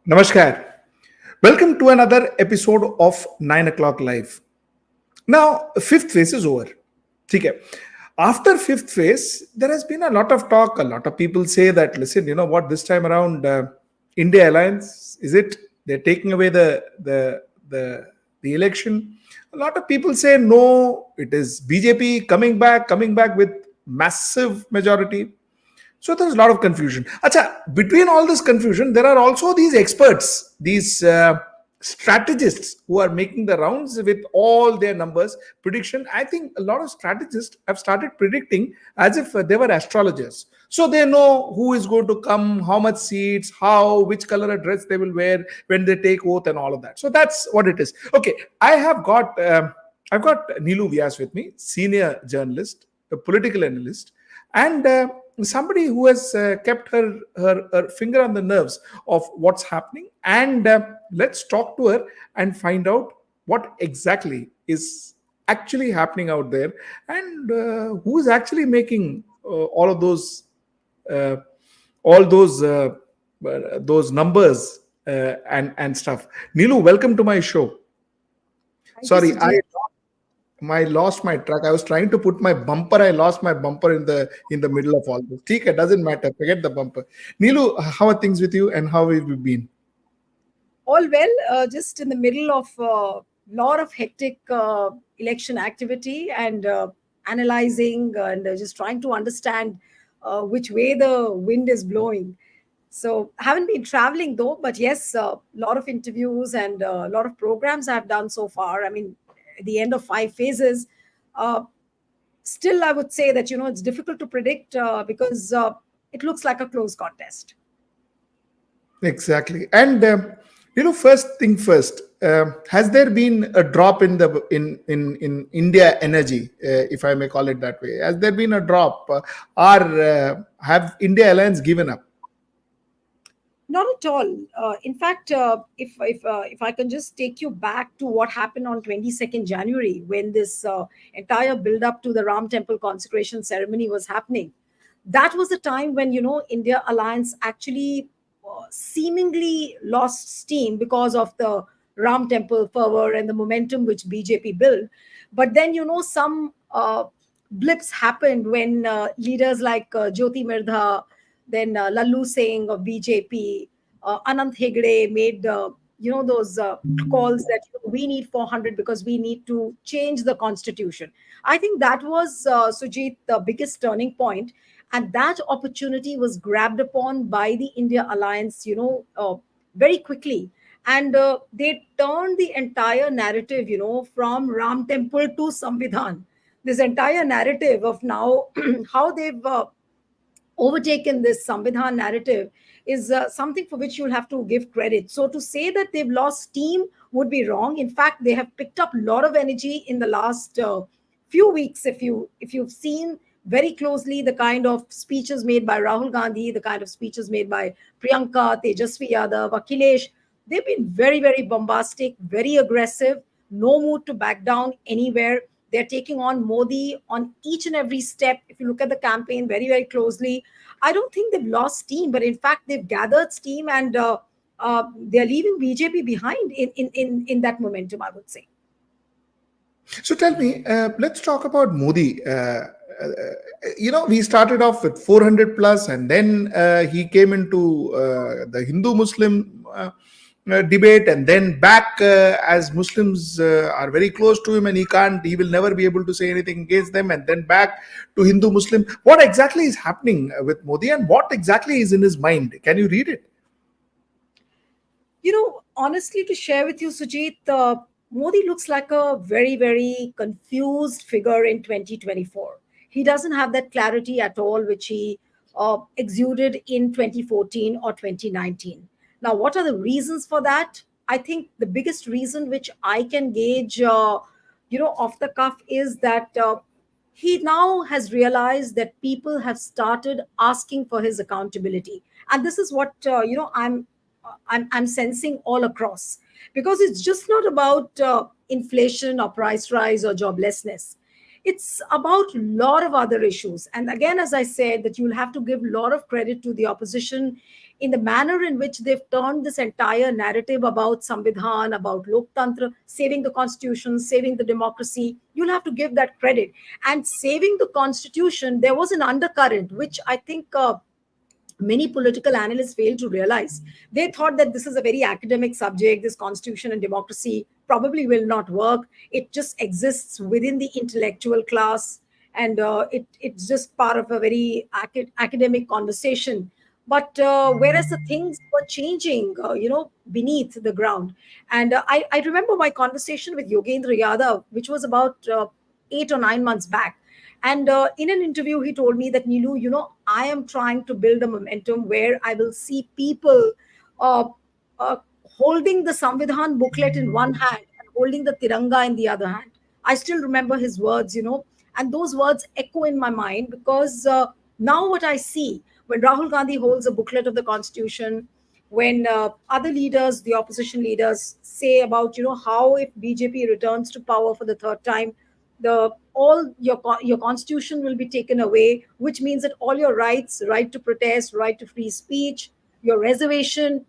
Namaskar. Welcome to another episode of 9 o'clock live. Now, fifth phase is over. Okay. After fifth phase, there has been a lot of talk. A lot of people say that, listen, you know what, this time around, India Alliance, is it? They're taking away the election. A lot of people say no, it is BJP coming back with massive majority. So there's a lot of confusion. Acha, between all this confusion, there are also these experts, these strategists who are making the rounds with all their numbers prediction. I think a lot of strategists have started predicting as if they were astrologers. So they know who is going to come, how much seats, how, which color of dress they will wear when they take oath, and all of that. So that's what it is. Okay, I've got Neelu Vyas with me, senior journalist, a political analyst, and somebody who has kept her finger on the nerves of what's happening. And let's talk to her and find out what exactly is actually happening out there, and who is actually making uh, all those numbers and stuff. Neelu, welcome to my show. Thank you, Sorry, Sujit. I lost my track. I was trying to put my bumper. I lost my bumper in the middle of all this. It doesn't matter. Forget the bumper. Neelu, how are things with you and how have you been? All well, just in the middle of a lot of hectic election activity and analyzing and just trying to understand which way the wind is blowing. So, haven't been traveling though, but yes, a lot of interviews and a lot of programs I've done so far. I mean, at the end of five phases, uh, still I would say that it's difficult to predict because it looks like a close contest. Exactly. And first thing first. Has there been a drop in the in India energy, if I may call it that way? Has there been a drop, or have India Alliance given up? Not at all. In fact, if I can just take you back to what happened on 22nd January when this entire build up to the Ram Temple consecration ceremony was happening, that was the time when India Alliance actually seemingly lost steam because of the Ram Temple fervor and the momentum which BJP built. But then some blips happened when leaders like Jyoti Mirdha, then Lallu Singh of BJP, Anant Hegde made those calls that we need 400 because we need to change the constitution. I think that was Sujit the biggest turning point, and that opportunity was grabbed upon by the India Alliance, very quickly, and they turned the entire narrative, from Ram Temple to Samvidhan. This entire narrative of now how they've overtaken this Samvidhan narrative is something for which you'll have to give credit. So to say that they've lost steam would be wrong. In fact, they have picked up a lot of energy in the last few weeks. If you've seen very closely the kind of speeches made by Rahul Gandhi, the kind of speeches made by Priyanka, Tejasvi Yadav, Akhilesh, they've been very, very bombastic, very aggressive, no mood to back down anywhere. They're taking on Modi on each and every step. If you look at the campaign very, very closely, I don't think they've lost steam, but in fact, they've gathered steam and they're leaving BJP behind in that momentum, I would say. So tell me, let's talk about Modi. We started off with 400 plus, and then he came into the Hindu-Muslim debate, and then back as Muslims are very close to him, and he will never be able to say anything against them, and then back to Hindu-Muslim. What exactly is happening with Modi, and what exactly is in his mind? Can you read it? Honestly, to share with you, Sujit, Modi looks like a very, very confused figure in 2024. He doesn't have that clarity at all, which he exuded in 2014 or 2019. Now, what are the reasons for that? I think the biggest reason which I can gauge, off the cuff is that he now has realized that people have started asking for his accountability. And this is what, I'm sensing all across, because it's just not about inflation or price rise or joblessness. It's about a lot of other issues. And again, as I said, that you'll have to give a lot of credit to the opposition in the manner in which they've turned this entire narrative about Samvidhan, about Loktantra, saving the constitution, saving the democracy. You'll have to give that credit. And saving the constitution, there was an undercurrent, which I think many political analysts fail to realize. They thought that this is a very academic subject, this constitution and democracy probably will not work. It just exists within the intellectual class, and it's just part of a very academic conversation. But whereas the things were changing, beneath the ground. And I remember my conversation with Yogendra Yadav, which was about 8 or 9 months back. And in an interview, he told me that, Neelu, I am trying to build a momentum where I will see people uh, holding the Samvidhan booklet in one hand and holding the Tiranga in the other hand. I still remember his words, and those words echo in my mind because now what I see when Rahul Gandhi holds a booklet of the Constitution, when other leaders, the opposition leaders, say about how if BJP returns to power for the third time, the all your constitution will be taken away, which means that all your rights, right to protest, right to free speech, your reservation.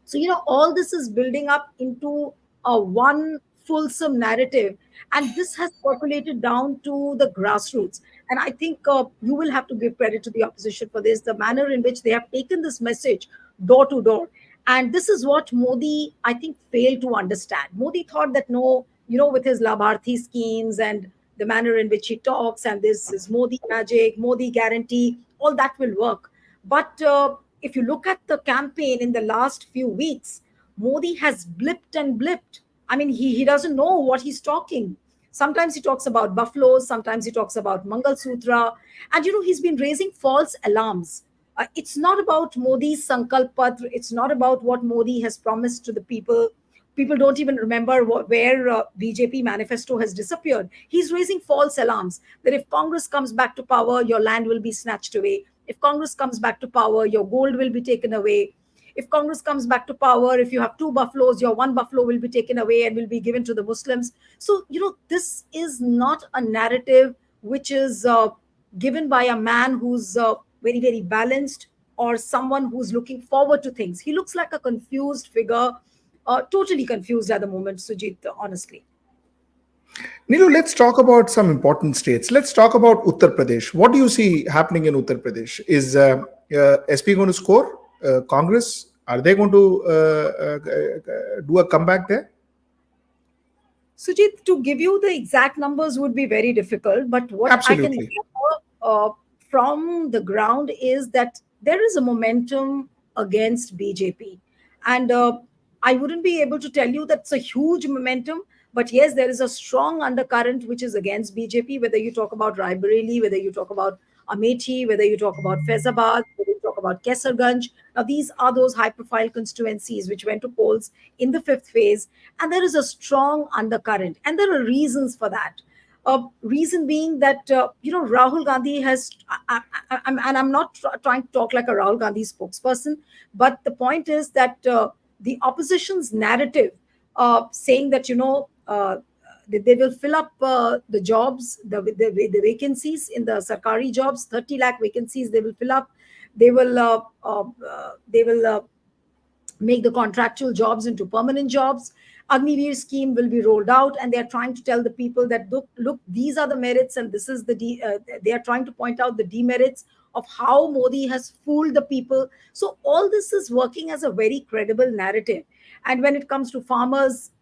So all this is building up into a one fulsome narrative, and this has percolated down to the grassroots. And I think you will have to give credit to the opposition for this, the manner in which they have taken this message door to door. And this is what Modi, I think, failed to understand. Modi thought that no, with his Labharthi schemes and the manner in which he talks, and this is Modi magic, Modi guarantee, all that will work. But if you look at the campaign in the last few weeks, Modi has blipped and blipped. I mean, he doesn't know what he's talking. Sometimes he talks about buffaloes, sometimes he talks about Mangal Sutra. And, he's been raising false alarms. It's not about Modi's Sankalp Patra. It's not about what Modi has promised to the people. People don't even remember where BJP manifesto has disappeared. He's raising false alarms that if Congress comes back to power, your land will be snatched away. If Congress comes back to power, your gold will be taken away. If Congress comes back to power, if you have two buffaloes, your one buffalo will be taken away and will be given to the Muslims. So, this is not a narrative which is given by a man who's very, very balanced or someone who's looking forward to things. He looks like a confused figure, totally confused at the moment, Sujit, honestly. Neelu, let's talk about some important states. Let's talk about Uttar Pradesh. What do you see happening in Uttar Pradesh? Is SP going to score? Congress, are they going to do a comeback there? Sujit, to give you the exact numbers would be very difficult, but what I can Absolutely. from the ground is that there is a momentum against BJP. And I wouldn't be able to tell you that's a huge momentum, but yes, there is a strong undercurrent which is against BJP, whether you talk about Raebareli, whether you talk about Amethi, whether you talk about Faizabad, whether you talk about Kesarganj. Now, these are those high profile constituencies which went to polls in the fifth phase, and there is a strong undercurrent, and there are reasons for that. Reason being that Rahul Gandhi has, and I'm not trying to talk like a Rahul Gandhi spokesperson, but the point is that the opposition's narrative, saying that they will fill up the jobs, the vacancies in the Sarkari jobs, 30 lakh vacancies they will fill up. They will make the contractual jobs into permanent jobs. Agniveer scheme will be rolled out, and they are trying to tell the people that look, these are the merits, and this is they are trying to point out the demerits of how Modi has fooled the people. So all this is working as a very credible narrative. And when it comes to farmers,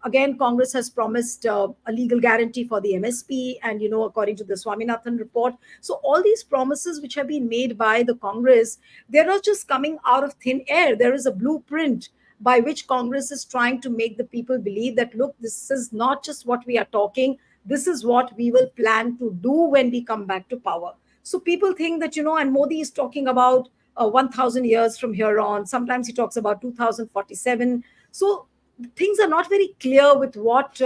again, Congress has promised a legal guarantee for the MSP, and according to the Swaminathan report. So all these promises which have been made by the Congress, they're not just coming out of thin air. There is a blueprint by which Congress is trying to make the people believe that, look, this is not just what we are talking, this is what we will plan to do when we come back to power. So people think that, and Modi is talking about 1,000 years from here on. Sometimes he talks about 2047. So things are not very clear with what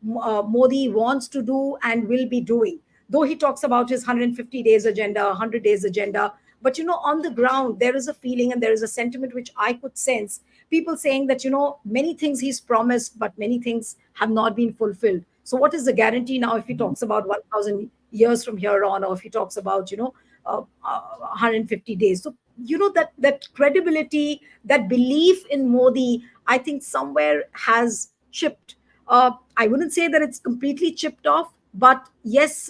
Modi wants to do and will be doing. Though he talks about his 150 days agenda, 100 days agenda, but on the ground, there is a feeling and there is a sentiment which I could sense. People saying that, many things he's promised, but many things have not been fulfilled. So what is the guarantee now if he talks about 1,000 years from here on, or if he talks about 150 days? So that credibility, that belief in Modi, I think somewhere has chipped. I wouldn't say that it's completely chipped off, but yes,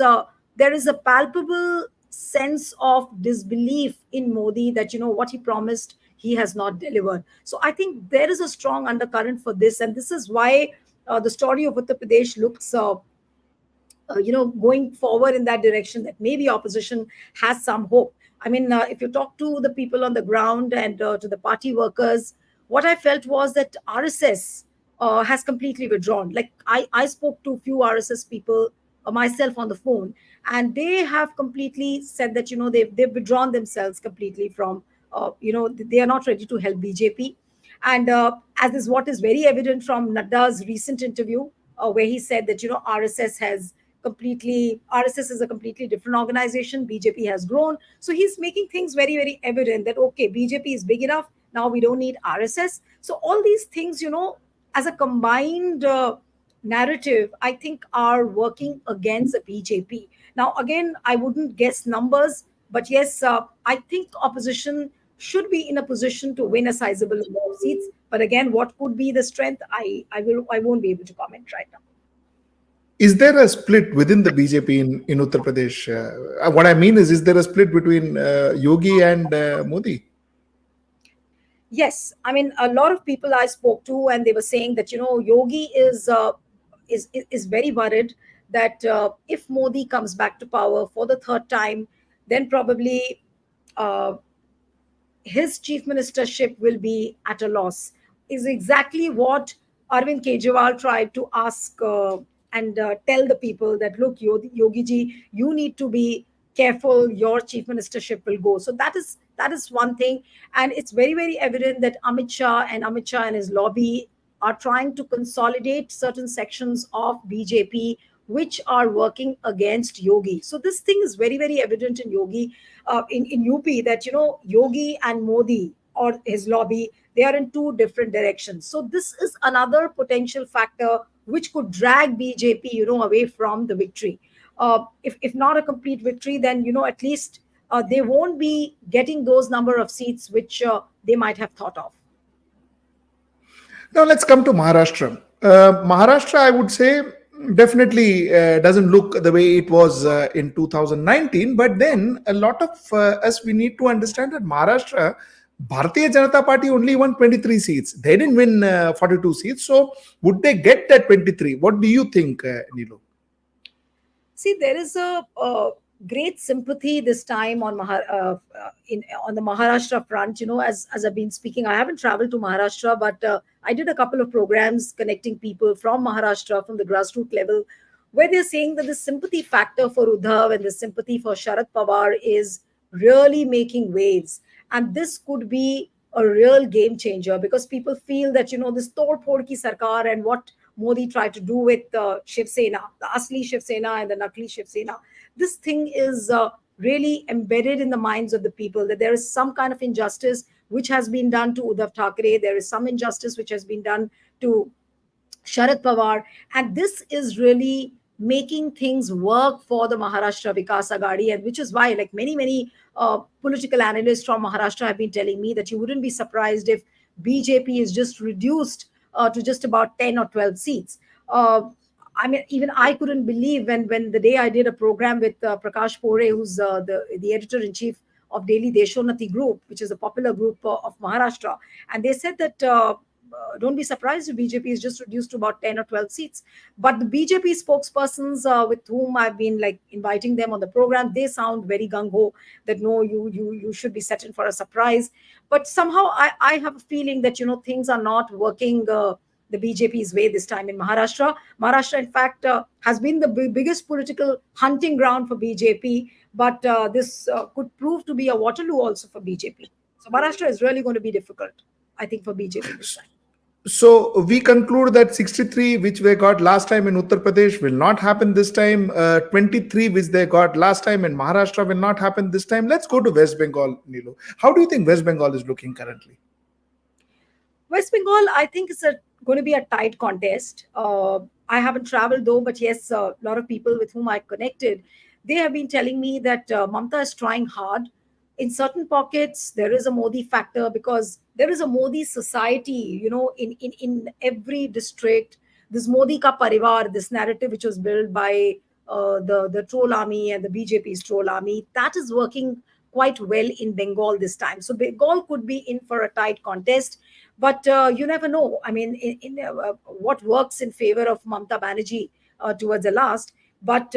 there is a palpable sense of disbelief in Modi, that what he promised he has not delivered. So I think there is a strong undercurrent for this, and this is why the story of Uttar Pradesh looks going forward in that direction, that maybe opposition has some hope. I mean, if you talk to the people on the ground and to the party workers, what I felt was that RSS has completely withdrawn. Like I spoke to a few RSS people myself on the phone, and they have completely said that they've withdrawn themselves completely from they are not ready to help BJP. And as is what is very evident from Nadda's recent interview, where he said that RSS is a completely different organization. BJP has grown. So he's making things very, very evident that, okay, BJP is big enough. Now we don't need RSS. So all these things, as a combined narrative, I think are working against the BJP. Now, again, I wouldn't guess numbers, but yes, I think opposition should be in a position to win a sizable number of seats. But again, what could be the strength? I won't be able to comment right now. Is there a split within the BJP in Uttar Pradesh? What I mean is there a split between Yogi and Modi? Yes, I mean, a lot of people I spoke to, and they were saying that Yogi is very worried that if Modi comes back to power for the third time, then probably uh, his chief ministership will be at a loss. Is exactly what Arvind Kejriwal tried to ask and tell the people, that look, Yogi ji, you need to be careful. Your chief ministership will go. So that is one thing, and it's very, very evident that Amit Shah and his lobby are trying to consolidate certain sections of BJP which are working against Yogi. So this thing is very, very evident in in UP, that Yogi and Modi or his lobby, they are in two different directions. So this is another potential factor which could drag BJP away from the victory. If not a complete victory, then at least they won't be getting those number of seats which they might have thought of. Now let's come to Maharashtra. Maharashtra, I would say, definitely doesn't look the way it was in 2019. But then a lot of us, we need to understand that Maharashtra, Bharatiya Janata Party only won 23 seats. They didn't win 42 seats. So would they get that 23? What do you think, Neelu? See, there is a great sympathy this time on on the Maharashtra front. As I've been speaking, I haven't traveled to Maharashtra, but I did a couple of programs connecting people from Maharashtra, from the grassroots level, where they're saying that the sympathy factor for Uddhav and the sympathy for Sharad Pawar is really making waves, and this could be a real game changer, because people feel that this Tod Phod ki sarkar, and what Modi tried to do with Shiv Sena, the Asli Shiv Sena and the Nakli Shiv Sena. This thing is really embedded in the minds of the people, that there is some kind of injustice which has been done to Uddhav Thackeray. There is some injustice which has been done to Sharad Pawar. And this is really making things work for the Maharashtra Vikas Agadi, and which is why, like many political analysts from Maharashtra have been telling me, that you wouldn't be surprised if BJP is just reduced to just about 10 or 12 seats. I mean, even I couldn't believe when the day I did a program with Prakash Pore, who's the editor-in-chief of Daily Deshonati Group, which is a popular group of Maharashtra. And they said that don't be surprised if BJP is just reduced to about 10 or 12 seats. But the BJP spokespersons with whom I've been like inviting them on the program, they sound very gung-ho that no, you should be set in for a surprise. But somehow I have a feeling that, things are not working the BJP's way this time in Maharashtra. Maharashtra, in fact, has been the biggest political hunting ground for BJP, but this could prove to be a Waterloo also for BJP. So Maharashtra is really going to be difficult, I think, for BJP this time. So we conclude that 63, which they got last time in Uttar Pradesh, will not happen this time. 23, which they got last time in Maharashtra, will not happen this time. Let's go to West Bengal, Neelu. How do you think West Bengal is looking currently? West Bengal, I think it's going to be a tight contest. I haven't traveled though, but yes, a lot of people with whom I connected, they have been telling me that Mamta is trying hard. In certain pockets, there is a Modi factor because there is a Modi society, in every district. This Modi ka parivar, this narrative which was built by the troll army and the BJP's troll army, that is working quite well in Bengal this time. So Bengal could be in for a tight contest, but you never know. I mean, what works in favor of Mamta Banerjee towards the last. But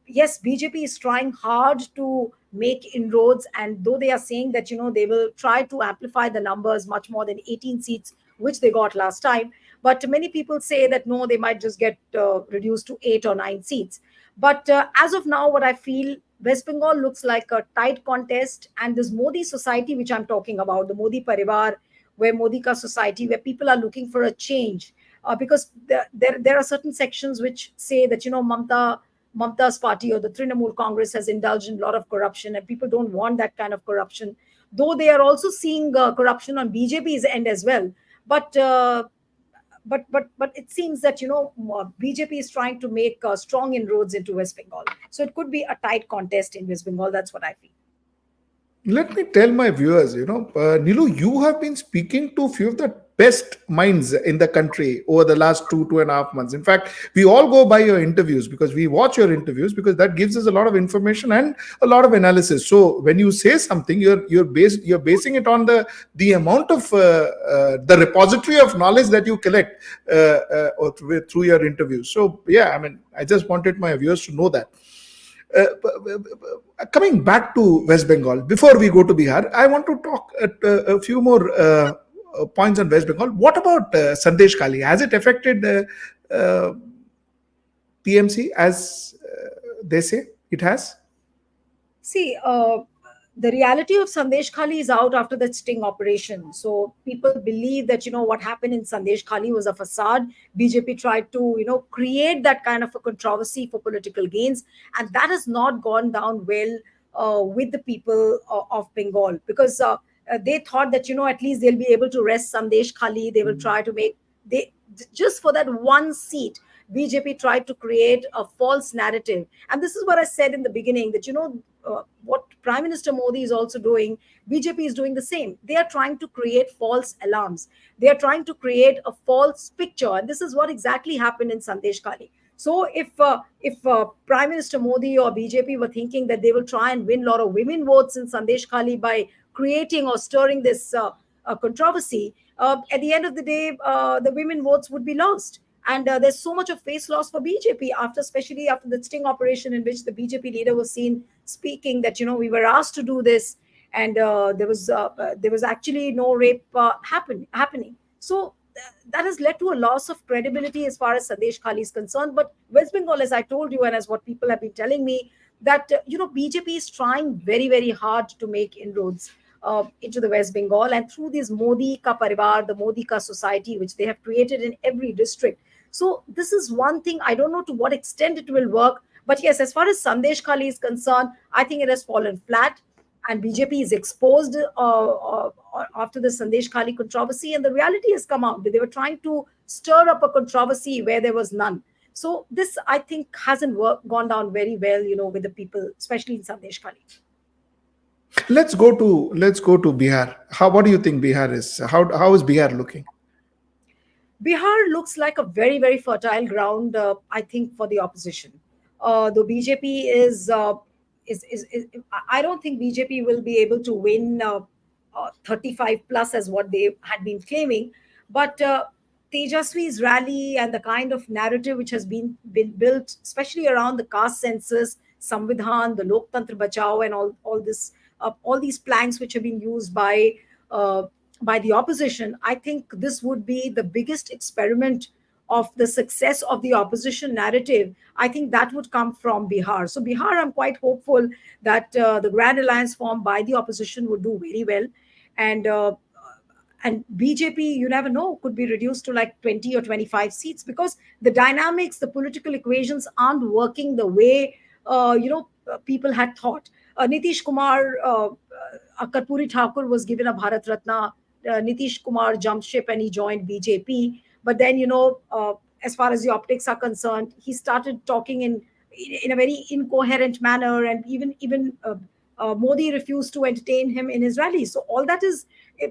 yes, BJP is trying hard to make inroads, and though they are saying that they will try to amplify the numbers much more than 18 seats which they got last time, but many people say that no, they might just get reduced to 8 or 9 seats. But as of now, what I feel, West Bengal looks like a tight contest, and this Modi society, which I'm talking about, the Modi Parivar, where Modi ka society, where people are looking for a change, because there are certain sections which say that Mamta's party or the Trinamool Congress has indulged in a lot of corruption, and people don't want that kind of corruption. Though they are also seeing corruption on BJP's end as well, but. But it seems that BJP is trying to make strong inroads into West Bengal, so it could be a tight contest in West Bengal. That's what I feel. Let me tell my viewers, Nilu, you have been speaking to a few of the best minds in the country over the last 2.5 months. In fact, we all go by your interviews because we watch your interviews because that gives us a lot of information and a lot of analysis. So when you say something, you're basing it on the amount of the repository of knowledge that you collect through your interviews. So yeah, I mean, I just wanted my viewers to know that. Coming back to West Bengal, before we go to Bihar, I want to talk a few more points on West Bengal. What about Sandesh Kali? Has it affected TMC as they say it has? See, the reality of Sandesh Khali is out after that sting operation. So people believe that what happened in Sandesh Khali was a facade. BJP tried to create that kind of a controversy for political gains, and that has not gone down well with the people of Bengal, because they thought that at least they'll be able to rest Sandesh Khali. They will try to make they just for that one seat. BJP tried to create a false narrative, and this is what I said in the beginning, that what Prime Minister Modi is also doing, BJP is doing the same. They are trying to create false alarms. They are trying to create a false picture, and this is what exactly happened in Sandesh Kali. So if Prime Minister Modi or BJP were thinking that they will try and win a lot of women votes in Sandesh Kali by creating or stirring this controversy, at the end of the day, the women votes would be lost. And there's so much of face loss for BJP especially after the sting operation, in which the BJP leader was seen speaking that we were asked to do this, and there was actually no rape happening. So that has led to a loss of credibility as far as Sandesh Khali is concerned. But West Bengal, as I told you, and as what people have been telling me, that BJP is trying very, very hard to make inroads into the West Bengal, and through this Modi ka parivar, the Modi ka society, which they have created in every district. So this is one thing. I don't know to what extent it will work, but yes, as far as Sandesh Khali is concerned, I think it has fallen flat, and BJP is exposed after the Sandesh Khali controversy, and the reality has come out that they were trying to stir up a controversy where there was none. So this, I think, hasn't gone down very well, with the people, especially in Sandesh Khali. Let's go to Bihar. What do you think Bihar is? How is Bihar looking? Bihar looks like a very, very fertile ground, I think, for the opposition. Though BJP is, I don't think BJP will be able to win 35 plus as what they had been claiming, but Tejaswi's rally and the kind of narrative which has been built, especially around the caste census, Samvidhan, the Loktantra Bachao, and all these planks which have been used uh, by the opposition, I think this would be the biggest experiment of the success of the opposition narrative. I think that would come from Bihar. So Bihar, I'm quite hopeful that the grand alliance formed by the opposition would do very well, and BJP, you never know, could be reduced to like 20 or 25 seats, because the dynamics, the political equations aren't working the way people had thought. Nitish Kumar, Karpuri Thakur was given a Bharat Ratna. Nitish Kumar jumped ship and he joined BJP. But then, as far as the optics are concerned, he started talking in a very incoherent manner, and even Modi refused to entertain him in his rallies. So all that is,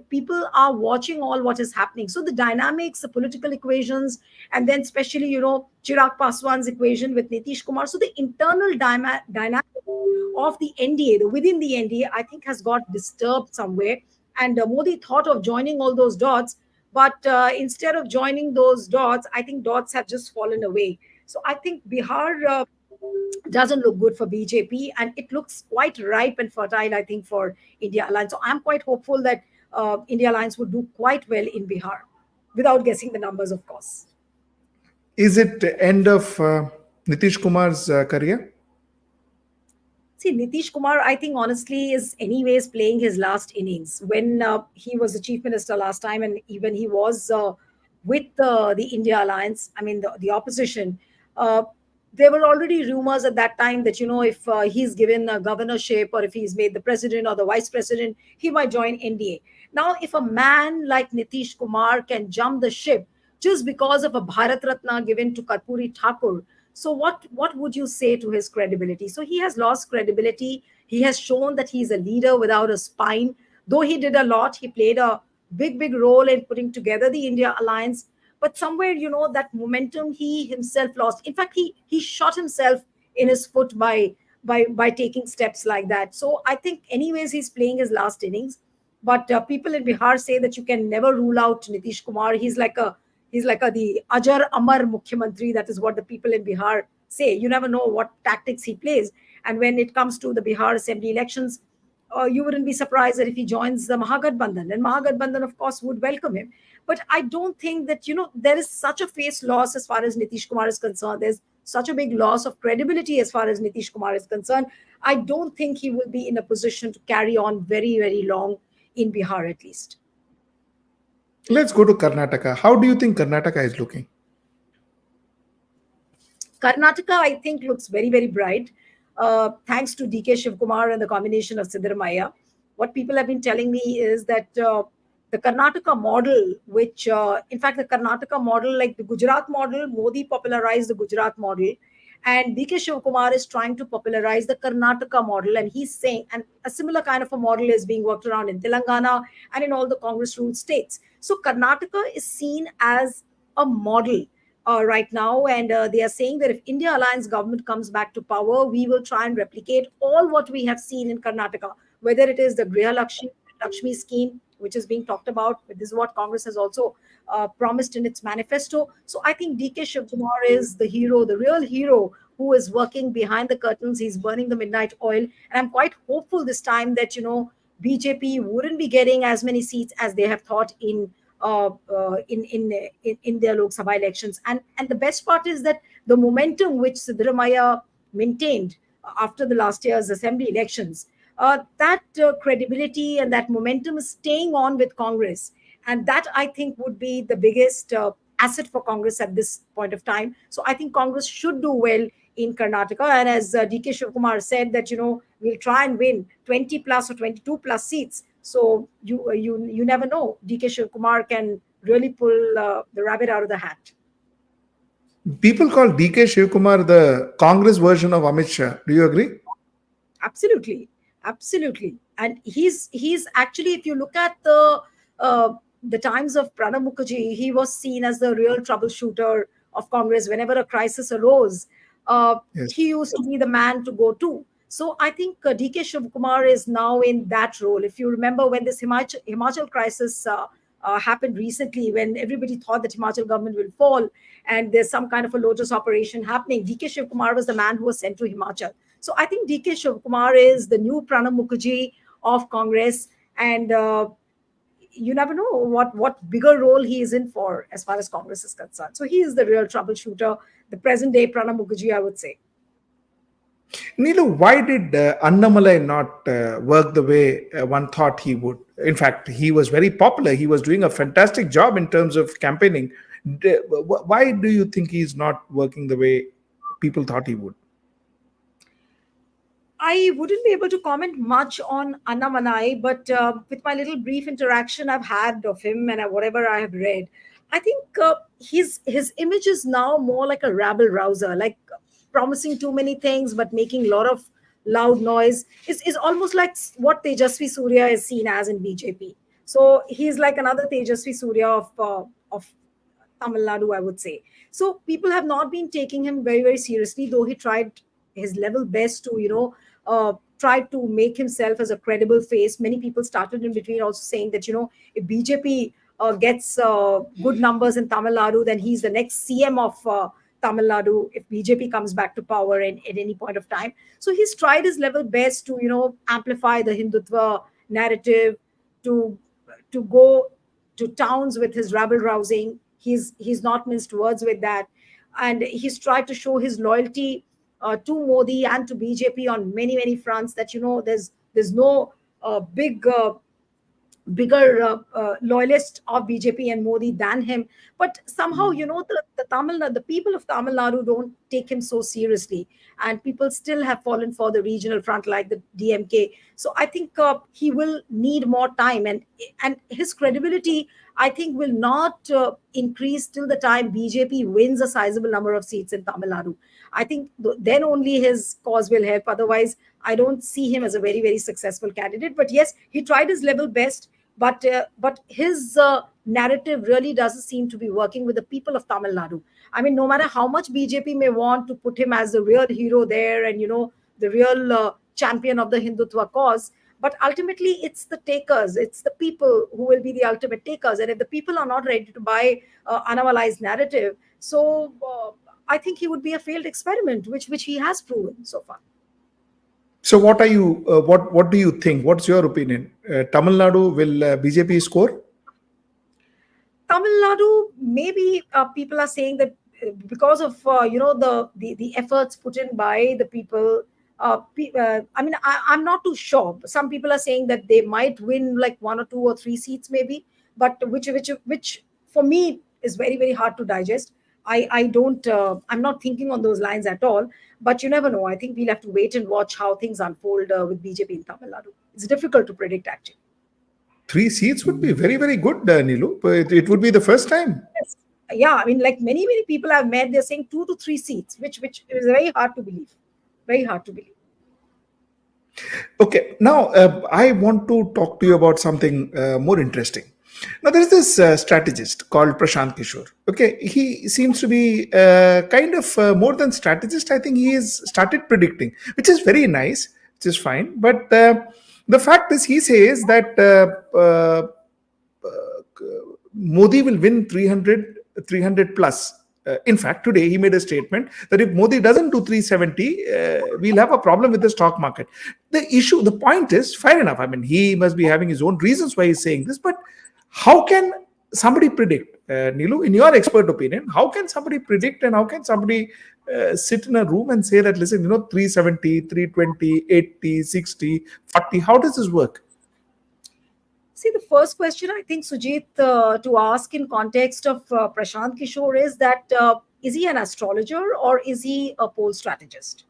people are watching all what is happening. So the dynamics, the political equations, and then especially Chirag Paswan's equation with Nitish Kumar. So the internal dynamic of the NDA, within the NDA, I think has got disturbed somewhere. And Modi thought of joining all those dots, but instead of joining those dots, I think dots have just fallen away. So I think Bihar doesn't look good for BJP, and it looks quite ripe and fertile, I think, for India Alliance. So I'm quite hopeful that India Alliance would do quite well in Bihar, without guessing the numbers, of course. Is it the end of Nitish Kumar's career? See, Nitish Kumar, I think honestly, is anyways playing his last innings. When he was the chief minister last time, and even he was with the India Alliance, I mean, the opposition, uh, there were already rumors at that time that, if he's given a governorship, or if he's made the president or the vice president, he might join NDA. Now, if a man like Nitish Kumar can jump the ship just because of a Bharat Ratna given to Karpuri Thakur, so what would you say to his credibility? So he has lost credibility. He has shown that he's a leader without a spine. Though he did a lot, he played a big role in putting together the India alliance. But somewhere, that momentum he himself lost. In fact, he shot himself in his foot by taking steps like that. So I think, anyways, he's playing his last innings. But people in Bihar say that you can never rule out Nitish Kumar. He's like a the Ajar Amar Mukhyamantri. That is what the people in Bihar say. You never know what tactics he plays. And when it comes to the Bihar Assembly elections, you wouldn't be surprised that if he joins the Mahagathbandhan, and Mahagathbandhan, of course, would welcome him. But I don't think that, there is such a face loss as far as Nitish Kumar is concerned. There's such a big loss of credibility as far as Nitish Kumar is concerned. I don't think he will be in a position to carry on very, very long in Bihar, at least. Let's go to Karnataka. How do you think Karnataka is looking? Karnataka, I think, looks very, very bright, thanks to DK Shivkumar and the combination of Siddaramaiah. What people have been telling me is that the Karnataka model, which, in fact, the Karnataka model, like the Gujarat model, Modi popularized the Gujarat model, and DK Shivkumar is trying to popularize the Karnataka model. And he's saying, and a similar kind of a model is being worked around in Telangana and in all the Congress ruled states. So Karnataka is seen as a model right now, and they are saying that if India Alliance government comes back to power, we will try and replicate all what we have seen in Karnataka, whether it is the Griha Lakshmi scheme, which is being talked about. This is what Congress has also promised in its manifesto. So I think DK Shivkumar is the hero, the real hero, who is working behind the curtains. He's burning the midnight oil, and I'm quite hopeful this time that BJP wouldn't be getting as many seats as they have thought in their Lok Sabha elections. And the best part is that the momentum which Siddaramaiah maintained after the last year's assembly elections, that credibility and that momentum is staying on with Congress. And that, I think, would be the biggest asset for Congress at this point of time. So I think Congress should do well in Karnataka. And as DK Shivkumar said, that, we'll try and win 20 plus or 22 plus seats. So you never know. DK Shivkumar can really pull the rabbit out of the hat. People call DK Shivkumar the Congress version of Amit Shah. Do you agree? Absolutely. And he's actually, if you look at the times of Pranab Mukherjee, he was seen as the real troubleshooter of Congress. Whenever a crisis arose, Yes. he used to be the man to go to. So I think DK Shivkumar is now in that role. If you remember when this Himachal crisis happened recently, when everybody thought that Himachal government will fall and there's some kind of a lotus operation happening, DK Shivkumar was the man who was sent to Himachal. So I think DK Shivkumar is the new Pranab Mukherjee of Congress, and you never know what bigger role he is in for as far as Congress is concerned. So he is the real troubleshooter, the present day Pranab Mukherjee, I would say. Neelu, why did Annamalai not work the way one thought he would? In fact, he was very popular. He was doing a fantastic job in terms of campaigning. Why do you think he's not working the way people thought he would? I wouldn't be able to comment much on Annamalai, but with my little brief interaction I've had of him and whatever I have read, I think his image is now more like a rabble rouser, like promising too many things but making a lot of loud noise. Is almost like what Tejasvi Surya is seen as in BJP. So he's like another Tejasvi Surya of Tamil Nadu, I would say. So people have not been taking him very, very seriously, though he tried his level best to, try to make himself as a credible face. Many people started in between also saying that, if BJP gets good numbers in Tamil Nadu, then he's the next CM of Tamil Nadu if BJP comes back to power at any point of time. So he's tried his level best to, amplify the Hindutva narrative, to go to towns with his rabble rousing. He's not minced words with that, and he's tried to show his loyalty to Modi and to BJP on many fronts. That there's no bigger loyalist of BJP and Modi than him. But somehow, the people of Tamil Nadu don't take him so seriously, and people still have fallen for the regional front like the DMK. So I think he will need more time, and his credibility, I think, will not increase till the time BJP wins a sizable number of seats in Tamil Nadu. I think then only his cause will help. Otherwise, I don't see him as a very, very successful candidate. But yes, he tried his level best. But his narrative really doesn't seem to be working with the people of Tamil Nadu. I mean, no matter how much BJP may want to put him as the real hero there, and the real champion of the Hindutva cause, but ultimately it's the takers, it's the people who will be the ultimate takers. And if the people are not ready to buy Anamalai's narrative, so I think he would be a failed experiment, which he has proven so far. So what are you? What do you think? What's your opinion? Tamil Nadu, will BJP score? Tamil Nadu, maybe people are saying that because of the efforts put in by the people. I mean, I'm not too sure. Some people are saying that they might win like 1 or 2 or 3 seats, maybe, but which for me is very, very hard to digest. I don't. I'm not thinking on those lines at all. But you never know. I think we'll have to wait and watch how things unfold with BJP in Tamil Nadu. It's difficult to predict, actually. 3 seats would be very, very good, Neelu. But it would be the first time. Yes. Yeah, I mean, like many people I've met, they're saying 2 to 3 seats, which is very hard to believe. Very hard to believe. Okay, now I want to talk to you about something more interesting. Now, there is this strategist called Prashant Kishore. Okay, he seems to be kind of more than strategist. I think he has started predicting, which is very nice, which is fine. But the fact is, he says that Modi will win 300 plus. In fact, today he made a statement that if Modi doesn't do 370, we'll have a problem with the stock market. The point is, fair enough. I mean, he must be having his own reasons why he's saying this, but how can somebody predict, Neelu, in your expert opinion, how can somebody predict, and how can somebody sit in a room and say that, listen, 370, 320, 80, 60, 40, how does this work? See, the first question I think, Sujit, to ask in context of Prashant Kishore is that is he an astrologer or is he a poll strategist?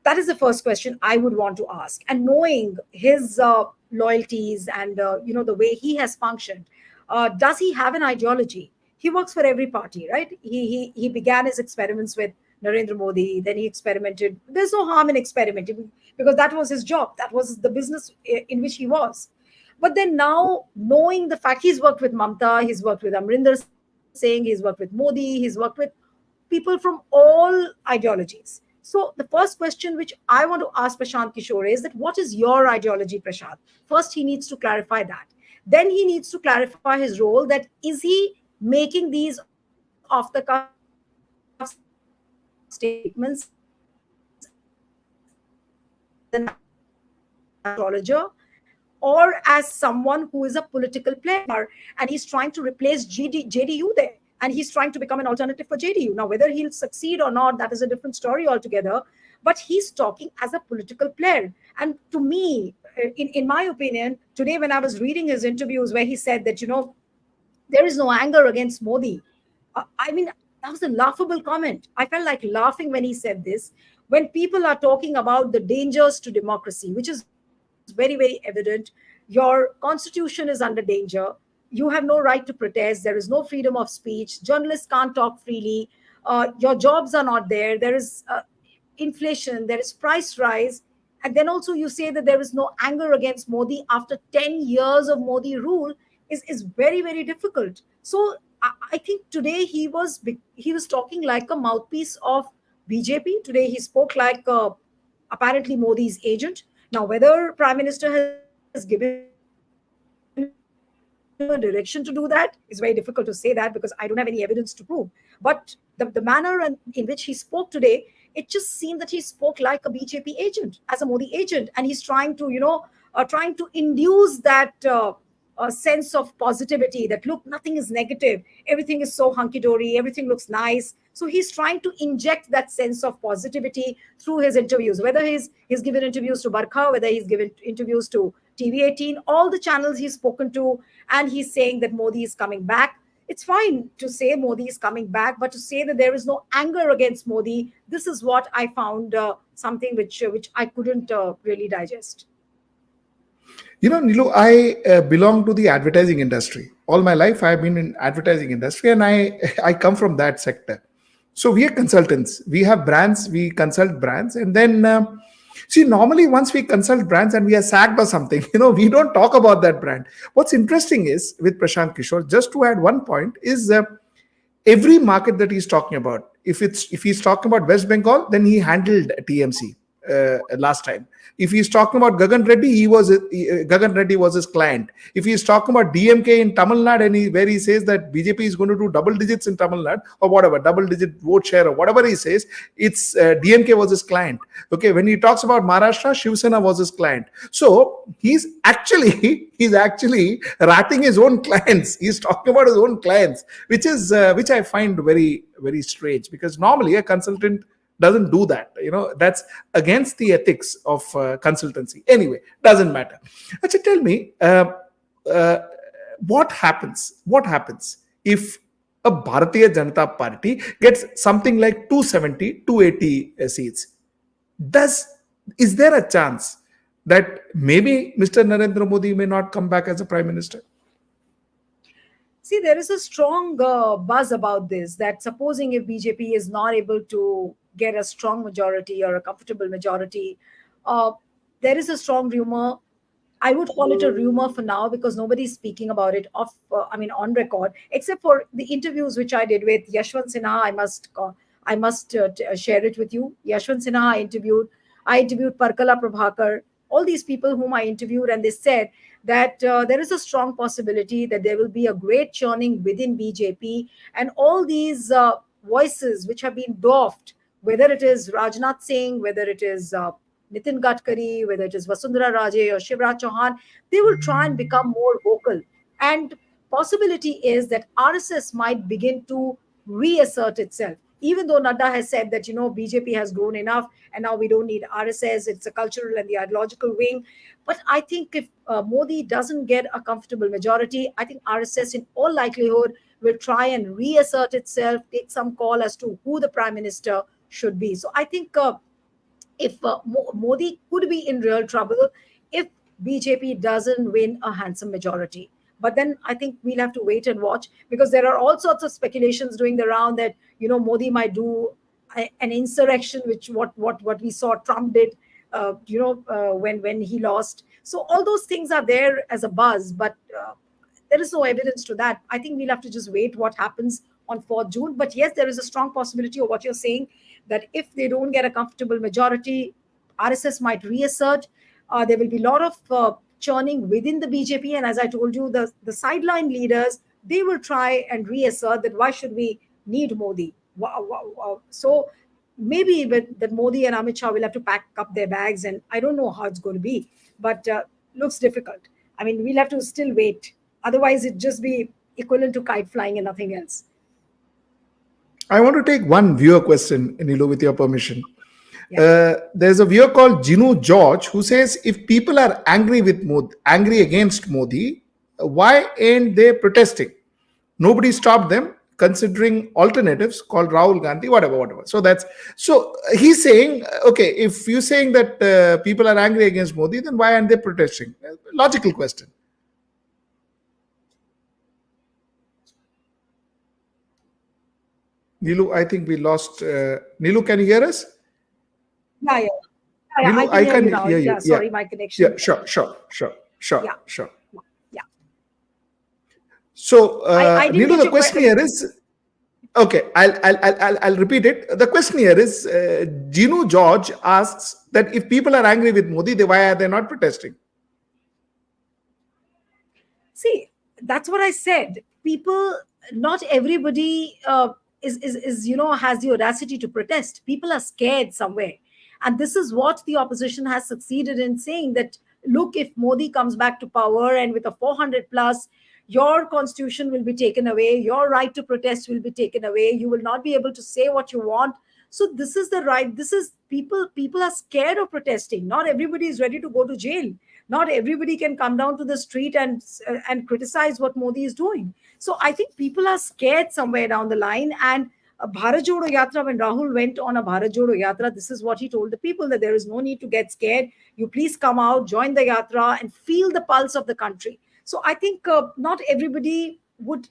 That is the first question I would want to ask. And knowing his loyalties and the way he has functioned, does he have an ideology? He works for every party, right? He began his experiments with Narendra Modi. Then he experimented. There's no harm in experimenting because that was his job. That was the business in which he was. But then now, knowing the fact he's worked with Mamta, he's worked with Amrinder Singh, he's worked with Modi, he's worked with people from all ideologies. So the first question which I want to ask Prashant Kishore is that what is your ideology, Prashant? First, he needs to clarify that. Then he needs to clarify his role, that is he making these off the cuff statements as an astrologer, or as someone who is a political player and he's trying to replace JDU there, and he's trying to become an alternative for JDU. Now, whether he'll succeed or not, that is a different story altogether. But he's talking as a political player. And to me, in my opinion, today when I was reading his interviews where he said that, there is no anger against Modi. I mean, that was a laughable comment. I felt like laughing when he said this. when people are talking about the dangers to democracy, which is very, very evident. Your constitution is under danger. You have no right to protest. There is no freedom of speech. Journalists can't talk freely. Your jobs are not there. There is inflation. There is price rise. And then also you say that there is no anger against Modi after 10 years of Modi rule is very, very difficult. So I think today he was talking like a mouthpiece of BJP. Today he spoke like apparently Modi's agent. Now, whether Prime Minister has given him a direction to do that is very difficult to say that, because I don't have any evidence to prove. But the manner in which he spoke today, it just seemed that he spoke like a BJP agent, as a Modi agent, and he's trying to, trying to induce that sense of positivity, that look, nothing is negative, everything is so hunky-dory, everything looks nice. So he's trying to inject that sense of positivity through his interviews, whether he's given interviews to Barkha, whether he's given interviews to TV18, all the channels he's spoken to, and he's saying that Modi is coming back. It's fine to say Modi is coming back, but to say that there is no anger against Modi, this is what I found something which I couldn't really digest. Nilu, I belong to the advertising industry. All my life, I've been in advertising industry, and I come from that sector. So we are consultants. We have brands. We consult brands, and then see, normally once we consult brands and we are sacked or something, we don't talk about that brand. What's interesting is with Prashant Kishore. Just to add one point is. Every market that he's talking about, if he's talking about West Bengal, then he handled TMC last time. If he's talking about Gagan Reddy, Gagan Reddy was his client. If he's talking about DMK in Tamil Nadu, and where he says that BJP is going to do double digits in Tamil Nadu or whatever, double digit vote share or whatever he says, it's DMK was his client. Okay, when he talks about Maharashtra, Shiv Sena was his client. So he's actually ratting his own clients. He's talking about his own clients, which I find very, very strange, because normally a consultant doesn't do that. That's against the ethics of consultancy. Anyway, doesn't matter. Actually, tell me, what happens if a Bharatiya Janata Party gets something like 270, 280 seats? Is there a chance that maybe Mr. Narendra Modi may not come back as a prime minister? See, there is a strong buzz about this, that supposing if BJP is not able to get a strong majority or a comfortable majority, there is a strong rumor. I would call it a rumor for now, because nobody's speaking about it on record, except for the interviews which I did with Yashwant Sinha. I must share it with you. Yashwant Sinha I interviewed Parkala Prabhakar, all these people whom I interviewed, and they said that there is a strong possibility that there will be a great churning within BJP, and all these voices which have been dwarfed, whether it is Rajnath Singh, whether it is Nitin Gadkari, whether it is Vasundhara Raje or Shivraj Chauhan, they will try and become more vocal. And possibility is that RSS might begin to reassert itself. Even though Nadda has said that, BJP has grown enough and now we don't need RSS, it's a cultural and the ideological wing. But I think if Modi doesn't get a comfortable majority, I think RSS in all likelihood will try and reassert itself, take some call as to who the prime minister should be. So I think if Modi could be in real trouble if BJP doesn't win a handsome majority. But then I think we'll have to wait and watch, because there are all sorts of speculations doing the round that, Modi might do an insurrection, which what we saw Trump did, when he lost. So all those things are there as a buzz, but there is no evidence to that. I think we'll have to just wait what happens on 4th June. But yes, there is a strong possibility of what you're saying, that if they don't get a comfortable majority, RSS might reassert. There will be a lot of churning within the BJP. And as I told you, the sideline leaders, they will try and reassert that why should we need Modi? So maybe that Modi and Amit Shah will have to pack up their bags, and I don't know how it's going to be, but looks difficult. I mean, we'll have to still wait. Otherwise, it'd just be equivalent to kite flying and nothing else. I want to take one viewer question, Neelu, with your permission. Yeah. There's a viewer called Jinu George who says, if people are angry against Modi, why ain't they protesting? Nobody stopped them. considering alternatives called Rahul Gandhi, whatever. So he's saying, okay, if you're saying that people are angry against Modi, then why aren't they protesting? Logical question. Neelu, I think we lost. Neelu, can you hear us? Yeah, yeah. Yeah, I Neelu, can I hear you can now. hear Yeah, you. Yeah, sorry, my yeah, connection. sure. Yeah, Sure. yeah. So, I didn't Neelu, get the your question here is, okay, I'll repeat it. The question here is, Ginu George asks that if people are angry with Modi, why are they not protesting? See, that's what I said. People, not everybody is has the audacity to protest. People are scared somewhere, and this is what the opposition has succeeded in saying, that look, if Modi comes back to power and with a 400 plus, your constitution will be taken away, your right to protest will be taken away, you will not be able to say what you want. So this is the right. This is people are scared of protesting. Not everybody is ready to go to jail. Not everybody can come down to the street and criticize what Modi is doing. So I think people are scared somewhere down the line. And Bharat Jodo Yatra, when Rahul went on a Bharat Jodo Yatra, this is what he told the people, that there is no need to get scared. You please come out, join the Yatra, and feel the pulse of the country. So I think not everybody would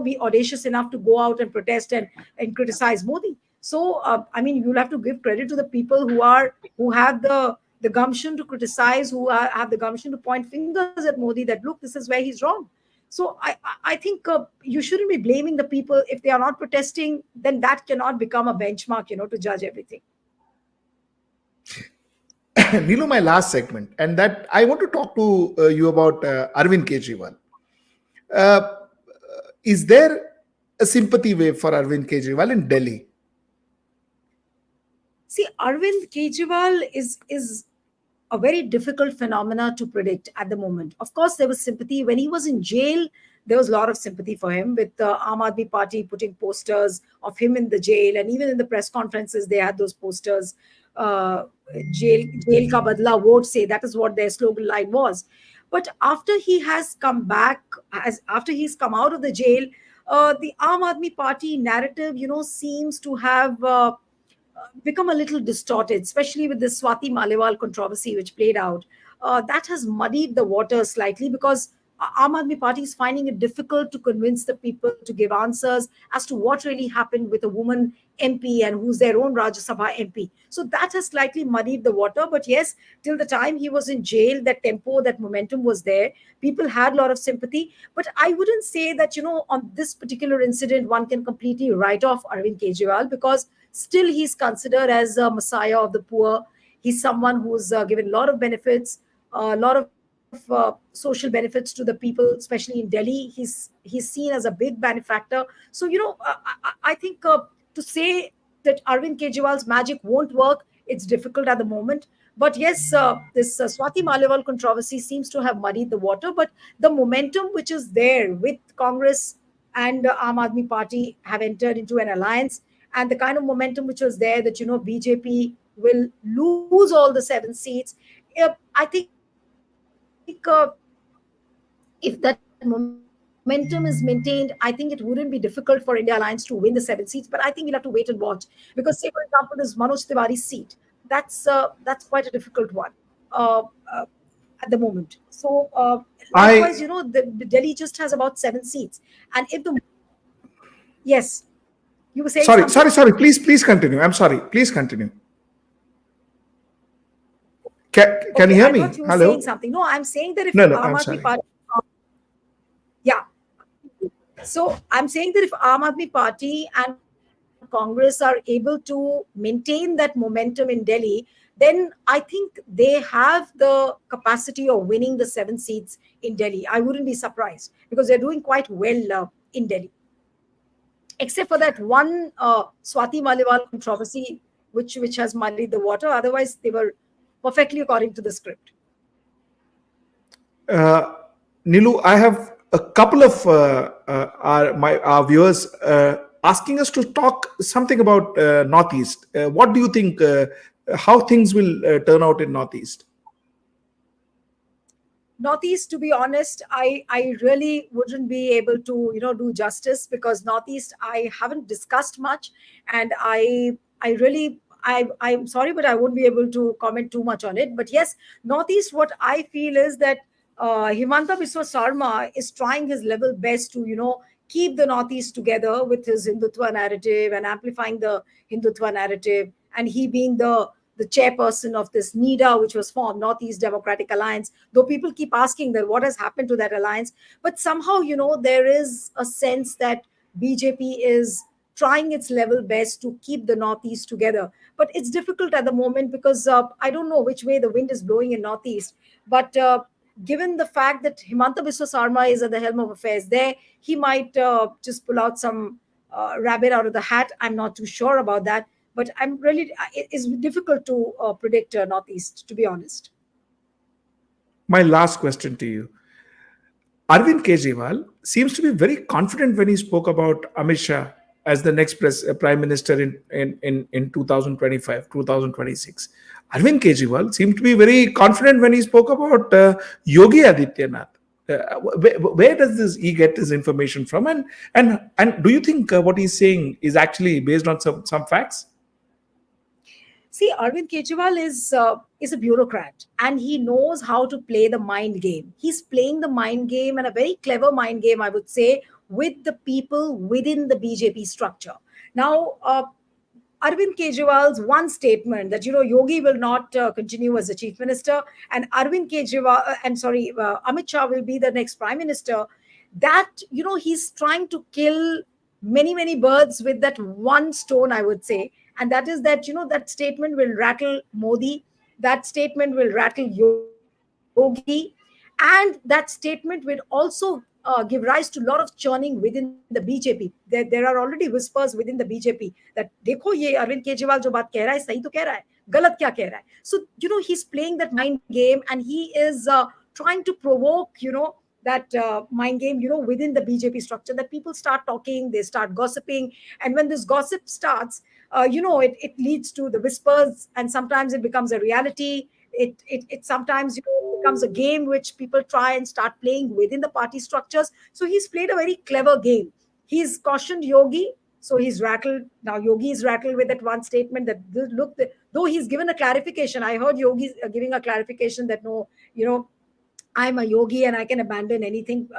be audacious enough to go out and protest and criticize Modi. So I mean, you'll have to give credit to the people who have the gumption to criticize, who have the gumption to point fingers at Modi, that look, this is where he's wrong. So I think you shouldn't be blaming the people. If they are not protesting, then that cannot become a benchmark, to judge everything. Neelu, my last segment, and that I want to talk to you about Arvind Kejriwal. Uh, is there a sympathy wave for Arvind Kejriwal in Delhi? See, Arvind Kejriwal is a very difficult phenomena to predict at the moment. Of course, there was sympathy when he was in jail. There was a lot of sympathy for him, with the Aam Aadmi Party putting posters of him in the jail, and even in the press conferences they had those posters. Uh, jail ka badla vote se, that is what their slogan line was. But after he has come back, after he's come out of the jail, the Aam Aadmi Party narrative, seems to have become a little distorted, especially with this Swati Maliwal controversy which played out. That has muddied the water slightly, because Aam Aadmi Party is finding it difficult to convince the people to give answers as to what really happened with a woman MP and who's their own Rajya Sabha MP. So that has slightly muddied the water. But yes, till the time he was in jail, that tempo, that momentum was there. People had a lot of sympathy. But I wouldn't say that, on this particular incident, one can completely write off Arvind Kejriwal, because still he's considered as a messiah of the poor. He's someone who's given a lot of benefits, a lot of social benefits to the people, especially in Delhi. He's seen as a big benefactor. So I think to say that Arvind Kejriwal's magic won't work, it's difficult at the moment. But yes, this Swati Maliwal controversy seems to have muddied the water. But the momentum which is there with Congress and Aam Aadmi Party have entered into an alliance, and the kind of momentum which was there, that BJP will lose all the 7 seats. I think if that momentum is maintained, I think it wouldn't be difficult for India Alliance to win the 7 seats. But I think we'll have to wait and watch, because, say, for example, this Manoj Tiwari's seat, that's quite a difficult one uh, uh, at the moment. So likewise, I the Delhi just has about 7 seats, and if the yes, you were saying sorry, something. sorry, sorry. Please continue. I'm sorry. Please continue. Can you Okay, hear I me? thought you were saying Hello. something. No, I'm saying that if No, no. Aam I'm Aadmi sorry. Party, yeah. So I'm saying that if Aam Aadmi Party and Congress are able to maintain that momentum in Delhi, then I think they have the capacity of winning the 7 seats in Delhi. I wouldn't be surprised, because they're doing quite well in Delhi, except for that one Swati Maliwal controversy, which has muddied the water. Otherwise, they were perfectly according to the script. Uh, Nilu, I have a couple of our viewers asking us to talk something about Northeast. What do you think? How things will turn out in Northeast? Northeast, to be honest, I really wouldn't be able to do justice, because Northeast I haven't discussed much, and I really I'm sorry, but I won't be able to comment too much on it. But yes, Northeast, what I feel is that Himanta Biswa Sarma is trying his level best to keep the Northeast together with his Hindutva narrative and amplifying the Hindutva narrative, and he being the chairperson of this NIDA, which was formed, Northeast Democratic Alliance. Though people keep asking that what has happened to that alliance, but somehow there is a sense that BJP is trying its level best to keep the Northeast together. But it's difficult at the moment, because I don't know which way the wind is blowing in Northeast. But given the fact that Himanta Biswa Sarma is at the helm of affairs there, he might just pull out some rabbit out of the hat. I'm not too sure about that, but it's difficult to predict Northeast, to be honest. My last question to you. Arvind Kejriwal seems to be very confident when he spoke about Amit Shah as the next prime minister in 2025, 2026. Arvind Kejriwal seemed to be very confident when he spoke about Yogi Adityanath. Where does he get his information from? And do you think what he's saying is actually based on some facts? See, Arvind Kejriwal is a bureaucrat, and he knows how to play the mind game. He's playing the mind game, and a very clever mind game, I would say, with the people within the BJP structure. Now, Arvind Kejriwal's one statement that Yogi will not continue as the chief minister, and Amit Shah will be the next prime minister. That he's trying to kill many birds with that one stone, I would say, and that is that that statement will rattle Modi, that statement will rattle Yogi, and that statement will also give rise to a lot of churning within the BJP. There are already whispers within the BJP that देखो ये अरविंद केजरीवाल जो बात कह रहा है सही तो कह रहा है, गलत क्या कह रहा है. So he's playing that mind game, and he is trying to provoke that mind game within the BJP structure, that people start talking, they start gossiping, and when this gossip starts, it leads to the whispers, and sometimes it becomes a reality. It sometimes becomes a game which people try and start playing within the party structures. So he's played a very clever game. He's cautioned Yogi, so he's rattled. Now Yogi is rattled with that one statement that look, though he's given a clarification. I heard Yogi giving a clarification that no, I'm a yogi and I can abandon anything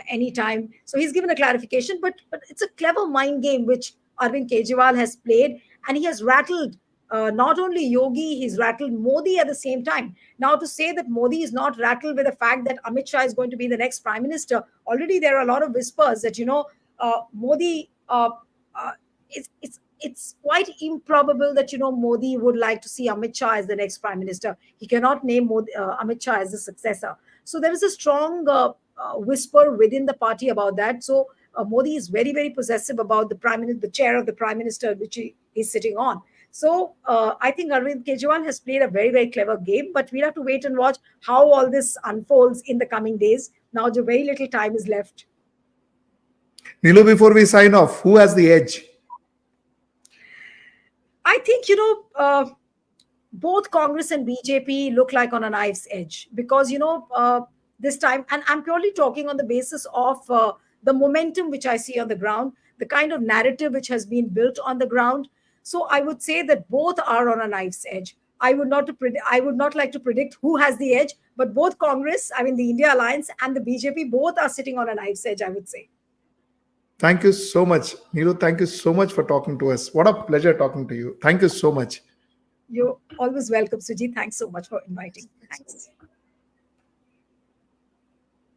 anytime. So he's given a clarification, but it's a clever mind game which Arvind Kejriwal has played, and he has rattled not only Yogi, he's rattled Modi at the same time. Now, to say that Modi is not rattled with the fact that Amit Shah is going to be the next prime minister, already there are a lot of whispers that Modi. It's quite improbable that Modi would like to see Amit Shah as the next prime minister. He cannot name Amit Shah as the successor. So there is a strong whisper within the party about that. So Modi is very possessive about the chair of the prime minister, which he is sitting on. So I think Arvind Kejriwal has played a very clever game, but we'll have to wait and watch how all this unfolds in the coming days. Now, very little time is left. Neelu, before we sign off, who has the edge? I think, both Congress and BJP look like on a knife's edge, because, this time, and I'm purely talking on the basis of the momentum which I see on the ground, the kind of narrative which has been built on the ground. So I would say that both are on a knife's edge. I would not like to predict who has the edge, but both Congress, the India Alliance, and the BJP, both are sitting on a knife's edge, I would say. Thank you so much, Neelu. Thank you so much for talking to us. What a pleasure talking to you. Thank you so much. You're always welcome, Sujit. Thanks so much for inviting. Thanks.